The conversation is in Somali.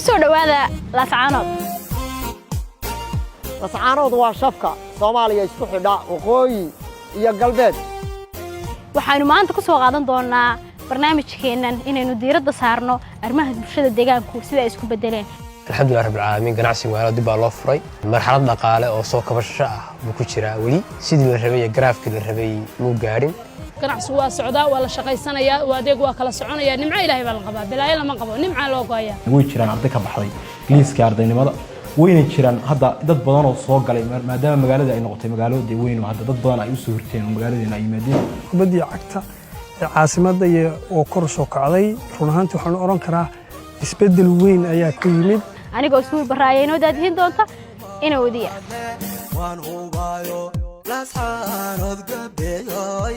kusoo dhawaada Laascaanood. Laascaanood waa shafka Soomaaliya isku xidha waqooyi iyo galbeed. Waxaanu maanta ku soo qaadan doonaa barnaamijkeenan inaynu diiradda saarno arrimaha bulshada deegaanku sida ay isku bedeleen. Alxamdulillaah rabbil caalamiin ganacsiga magaalada dib baa loo furay. Marxalad dhaqaale oo soo kabasho ah buu ku jiraa wali sidii la rabay graafkii la rabay muu gaarin. ganacsigu waa socdaa waa la shaqaysanayaa waa adeeg waa kala soconaya nimco Ilaahay baa la qabaa bilaayo lama qabo nimco loo gooyaa way jiraan arday ka baxday liiska ardaynimada wayna jiraan hadda dad badan oo soo galay maadaama magaalada ay noqotay magaalada weyn oo hadda dad badan ay u soo hirteen magaaladeena ay yimaadeen kubadii cagta caasimadda oo kor soo kacday run ahaantii waxaan oran karaa isbedel weyn ayaa ku yimid anigoo suul baraayeenoo daadihin doonta ina wadiya waan hubaayo Laascaanood gabeeyoy